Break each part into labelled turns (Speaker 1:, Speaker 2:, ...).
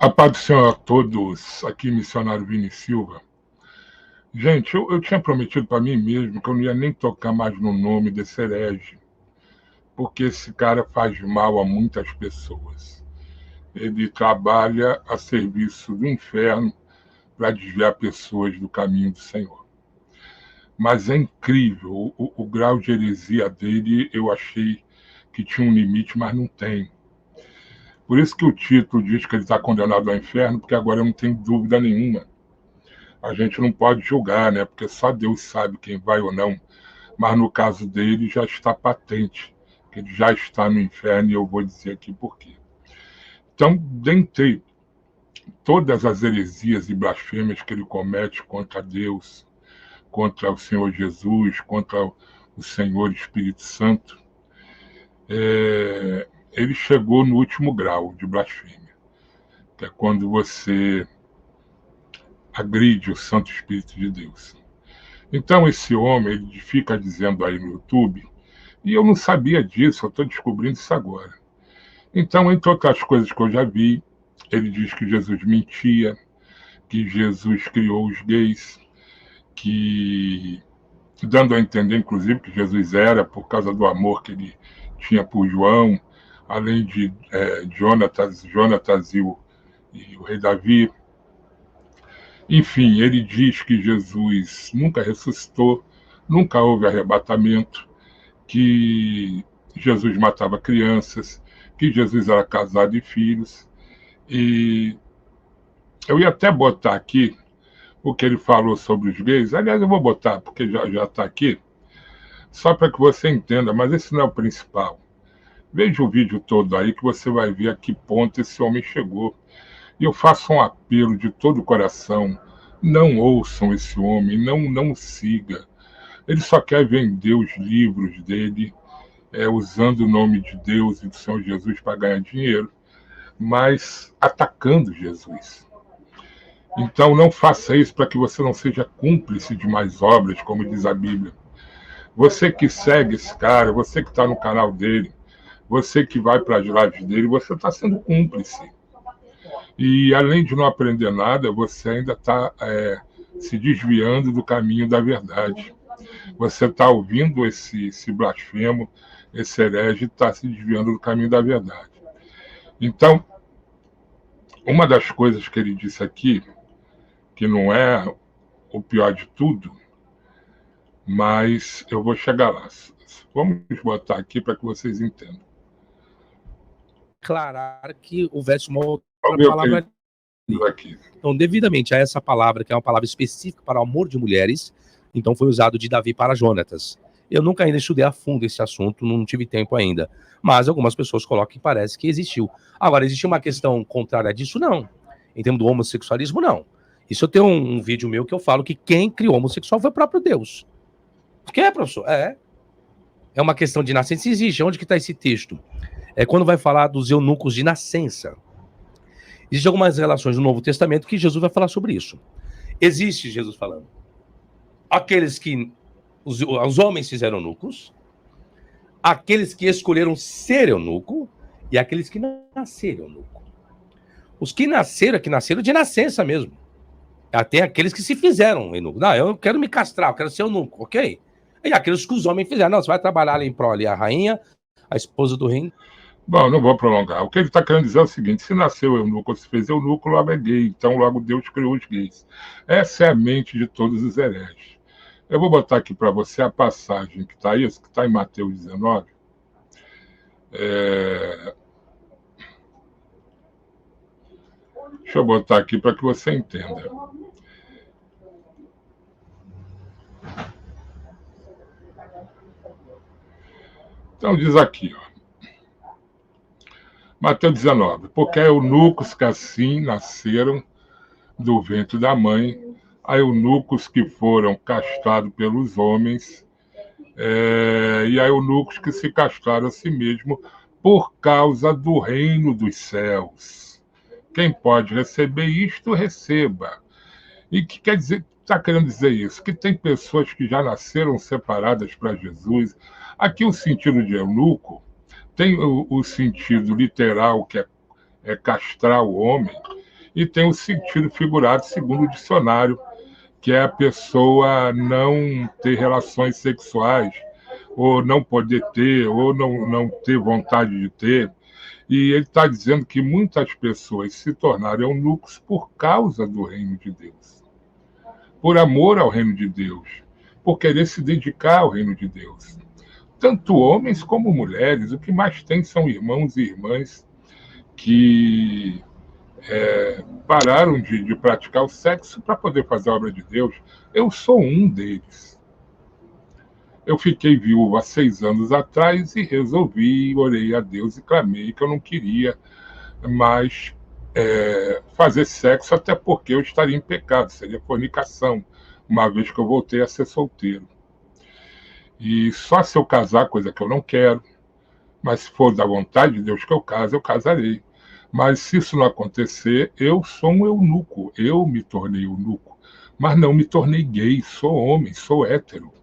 Speaker 1: A paz do Senhor a todos, aqui missionário Vini Silva. Gente, eu tinha prometido para mim mesmo que eu não ia nem tocar mais no nome desse herege, porque esse cara faz mal a muitas pessoas. Ele trabalha a serviço do inferno para desviar pessoas do caminho do Senhor. Mas é incrível, o grau de heresia dele eu achei que tinha um limite, mas não tem. Por isso que o título diz que ele está condenado ao inferno, porque agora eu não tenho dúvida nenhuma. A gente não pode julgar, né? Porque só Deus sabe quem vai ou não. Mas no caso dele já está patente, que ele já está no inferno, e eu vou dizer aqui por quê. Então, dentre todas as heresias e blasfêmias que ele comete contra Deus, contra o Senhor Jesus, contra o Senhor Espírito Santo, ele chegou no último grau de blasfêmia, que é quando você agride o Santo Espírito de Deus. Então esse homem ele fica dizendo aí no YouTube, e eu não sabia disso, eu estou descobrindo isso agora. Então, entre outras coisas que eu já vi, ele diz que Jesus mentia, que Jesus criou os gays, que dando a entender, inclusive, que Jesus era por causa do amor que ele tinha por João, além de Jonatas e o rei Davi. Enfim, ele diz que Jesus nunca ressuscitou, nunca houve arrebatamento, que Jesus matava crianças, que Jesus era casado e filhos. E eu ia até botar aqui o que ele falou sobre os gays. Aliás, eu vou botar, porque já está aqui, só para que você entenda, mas esse não é o principal. Veja o vídeo todo aí que você vai ver a que ponto esse homem chegou. E eu faço um apelo de todo o coração. Não ouçam esse homem, não siga. Ele só quer vender os livros dele, usando o nome de Deus e do Senhor Jesus para ganhar dinheiro, mas atacando Jesus. Então não faça isso para que você não seja cúmplice de mais obras, como diz a Bíblia. Você que segue esse cara, você que está no canal dele, você que vai para as lives dele, você está sendo cúmplice. E além de não aprender nada, você ainda está se desviando do caminho da verdade. Você está ouvindo esse blasfemo, esse herege, está se desviando do caminho da verdade. Então, uma das coisas que ele disse aqui, que não é o pior de tudo, mas eu vou chegar lá. Vamos botar aqui para que vocês entendam.
Speaker 2: Declarar que houvesse uma outra
Speaker 1: palavra aqui.
Speaker 2: Então, devidamente a essa palavra, que é uma palavra específica para o amor de mulheres, então foi usado de Davi para Jonatas. Eu nunca ainda estudei a fundo esse assunto, não tive tempo ainda. Mas algumas pessoas colocam que parece que existiu. Agora, existe uma questão contrária disso? Não. Em termos do homossexualismo, não. Isso eu tenho um vídeo meu que eu falo que quem criou o homossexual foi o próprio Deus. O que é, professor? É uma questão de nascença. Existe. Onde que está esse texto? É quando vai falar dos eunucos de nascença. Existem algumas relações no Novo Testamento que Jesus vai falar sobre isso. Existe, Jesus falando, aqueles que os homens fizeram eunucos, aqueles que escolheram ser eunuco e aqueles que nasceram eunuco. Os que nasceram de nascença mesmo. Tem aqueles que se fizeram eunuco. Não, eu quero me castrar, eu quero ser eunuco, ok? E aqueles que os homens fizeram. Não, você vai trabalhar ali em prol ali, a rainha, a esposa do rei.
Speaker 1: Bom, não vou prolongar. O que ele está querendo dizer é o seguinte: se nasceu eunuco ou se fez eunuco, logo é gay. Então, logo Deus criou os gays. Essa é a mente de todos os hereges. Eu vou botar aqui para você a passagem que está isso, que está em Mateus 19. Deixa eu botar aqui para que você entenda. Então, diz aqui, ó. Mateus 19. Porque há eunucos que assim nasceram do ventre da mãe, há eunucos que foram castrados pelos homens, e há eunucos que se castraram a si mesmo por causa do reino dos céus. Quem pode receber isto, receba. E que quer dizer, está querendo dizer isso? Que tem pessoas que já nasceram separadas para Jesus. Aqui o sentido de eunuco tem o sentido literal, que é castrar o homem, e tem o sentido figurado segundo o dicionário, que é a pessoa não ter relações sexuais, ou não poder ter, ou não ter vontade de ter. E ele está dizendo que muitas pessoas se tornaram eunucos por causa do reino de Deus, por amor ao reino de Deus, por querer se dedicar ao reino de Deus. Tanto homens como mulheres, o que mais tem são irmãos e irmãs que pararam de praticar o sexo para poder fazer a obra de Deus. Eu sou um deles. Eu fiquei viúvo há 6 anos atrás e resolvi, orei a Deus e clamei que eu não queria mais fazer sexo, até porque eu estaria em pecado, seria fornicação, uma vez que eu voltei a ser solteiro. E só se eu casar, coisa que eu não quero, mas se for da vontade de Deus que eu case, eu casarei. Mas se isso não acontecer, eu sou um eunuco, eu me tornei eunuco, mas não me tornei gay, sou homem, sou hétero.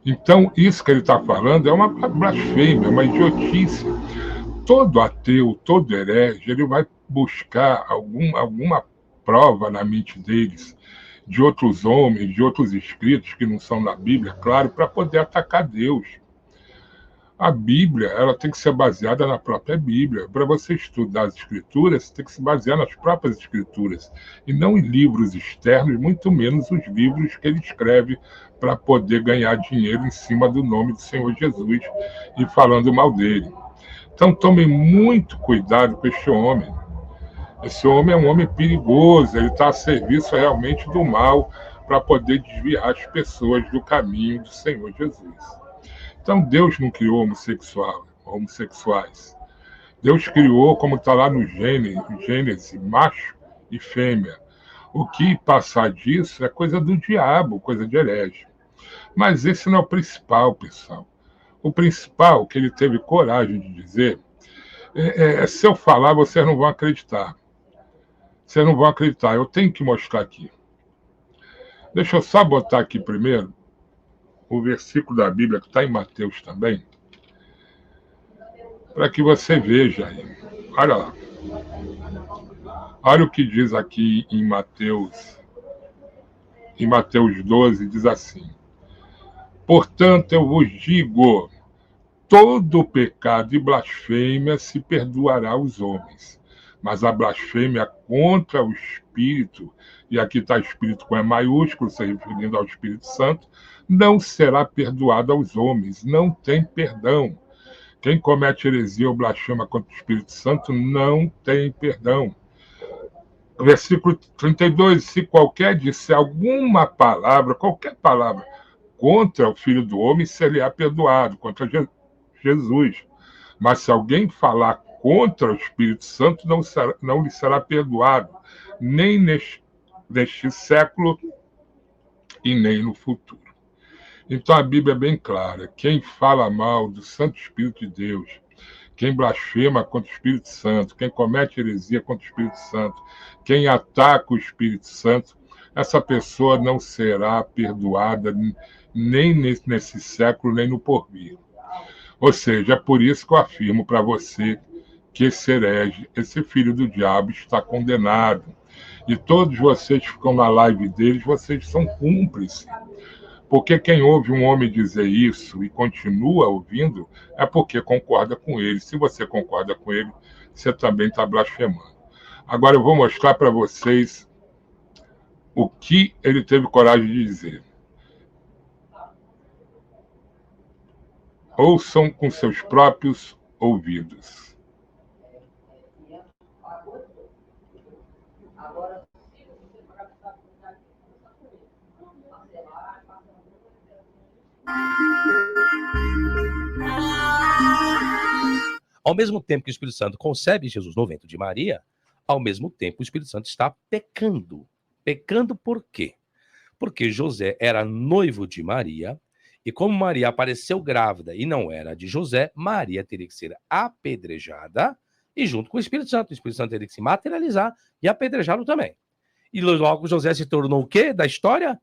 Speaker 1: Então, isso que ele está falando é uma blasfêmia, uma idiotice. Todo ateu, todo herege, ele vai buscar alguma prova na mente deles, de outros homens, de outros escritos que não são na Bíblia, claro, para poder atacar Deus. A Bíblia, ela tem que ser baseada na própria Bíblia. Para você estudar as Escrituras, você tem que se basear nas próprias Escrituras, e não em livros externos, muito menos os livros que ele escreve para poder ganhar dinheiro em cima do nome do Senhor Jesus e falando mal dele. Então, tomem muito cuidado com este homem. Esse homem é um homem perigoso, ele está a serviço realmente do mal para poder desviar as pessoas do caminho do Senhor Jesus. Então, Deus não criou homossexuais. Deus criou, como está lá no Gênesis, macho e fêmea. O que passar disso é coisa do diabo, coisa de herege. Mas esse não é o principal, pessoal. O principal, que ele teve coragem de dizer, se eu falar, vocês não vão acreditar. Vocês não vão acreditar, eu tenho que mostrar aqui. Deixa eu só botar aqui primeiro o versículo da Bíblia, que está em Mateus também, para que você veja aí. Olha lá. Olha o que diz aqui em Mateus 12, diz assim: portanto, eu vos digo, todo pecado e blasfêmia se perdoará aos homens, mas a blasfêmia contra o Espírito, e aqui está Espírito com E maiúsculo, se referindo ao Espírito Santo, não será perdoada aos homens, não tem perdão. Quem comete heresia ou blasfema contra o Espírito Santo não tem perdão. Versículo 32, se qualquer disser alguma palavra, qualquer palavra, contra o Filho do Homem, será perdoado, contra Jesus. Mas se alguém falar contra o Espírito Santo, não lhe será perdoado, nem neste século e nem no futuro. Então a Bíblia é bem clara: quem fala mal do Santo Espírito de Deus, quem blasfema contra o Espírito Santo, quem comete heresia contra o Espírito Santo, quem ataca o Espírito Santo, essa pessoa não será perdoada nem nesse século, nem no porvir. Ou seja, é por isso que eu afirmo para você que esse herege, esse filho do diabo, está condenado. E todos vocês que ficam na live deles, vocês são cúmplices. Porque quem ouve um homem dizer isso e continua ouvindo, é porque concorda com ele. Se você concorda com ele, você também está blasfemando. Agora eu vou mostrar para vocês o que ele teve coragem de dizer. Ouçam com seus próprios ouvidos.
Speaker 2: Ao mesmo tempo que o Espírito Santo concebe Jesus no ventre de Maria, ao mesmo tempo o Espírito Santo está pecando. Pecando por quê? Porque José era noivo de Maria, e como Maria apareceu grávida e não era de José, Maria teria que ser apedrejada, e junto com o Espírito Santo teria que se materializar e apedrejá-lo também. E logo José se tornou o quê da história?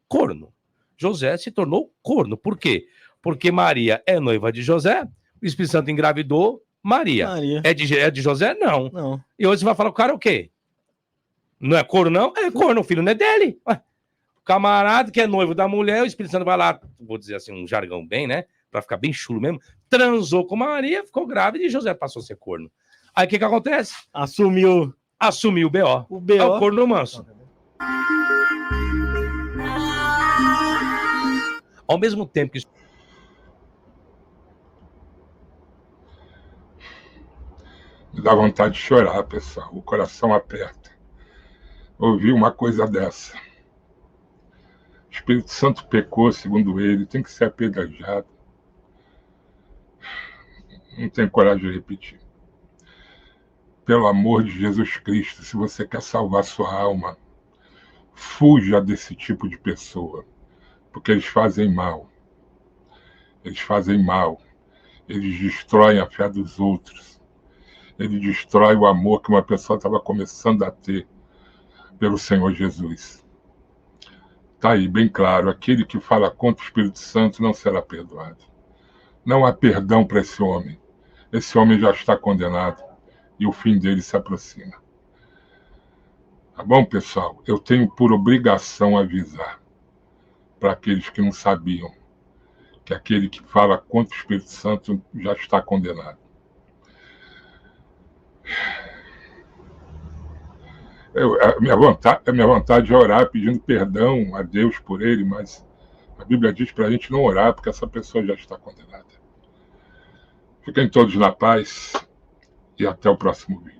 Speaker 2: Corno. José se tornou corno. Por quê? Porque Maria é noiva de José, o Espírito Santo engravidou, Maria.
Speaker 3: Maria.
Speaker 2: É de José? Não.
Speaker 3: Não.
Speaker 2: E hoje você vai falar o cara o quê? Não é corno, não? É corno, o filho não é dele. Ué. O camarada que é noivo da mulher, o Espírito Santo vai lá, vou dizer assim, um jargão bem, né? Pra ficar bem chulo mesmo. Transou com Maria, ficou grávida e José passou a ser corno. Aí o que acontece?
Speaker 3: Assumiu
Speaker 2: Assumiu o B.O.
Speaker 3: o B.O.
Speaker 2: É o corno manso. Ao mesmo tempo que...
Speaker 1: Me dá vontade de chorar, pessoal. O coração aperta. Ouvir uma coisa dessa. O Espírito Santo pecou, segundo ele, tem que ser apedrejado. Não tenho coragem de repetir. Pelo amor de Jesus Cristo, se você quer salvar sua alma, fuja desse tipo de pessoa, porque eles fazem mal. Eles fazem mal. Eles destroem a fé dos outros. Ele destrói o amor que uma pessoa estava começando a ter pelo Senhor Jesus. Está aí, bem claro, aquele que fala contra o Espírito Santo não será perdoado. Não há perdão para esse homem. Esse homem já está condenado e o fim dele se aproxima. Tá bom, pessoal? Eu tenho por obrigação avisar para aqueles que não sabiam que aquele que fala contra o Espírito Santo já está condenado. A minha vontade é orar pedindo perdão a Deus por ele, mas a Bíblia diz para a gente não orar porque essa pessoa já está condenada. Fiquem todos na paz e até o próximo vídeo.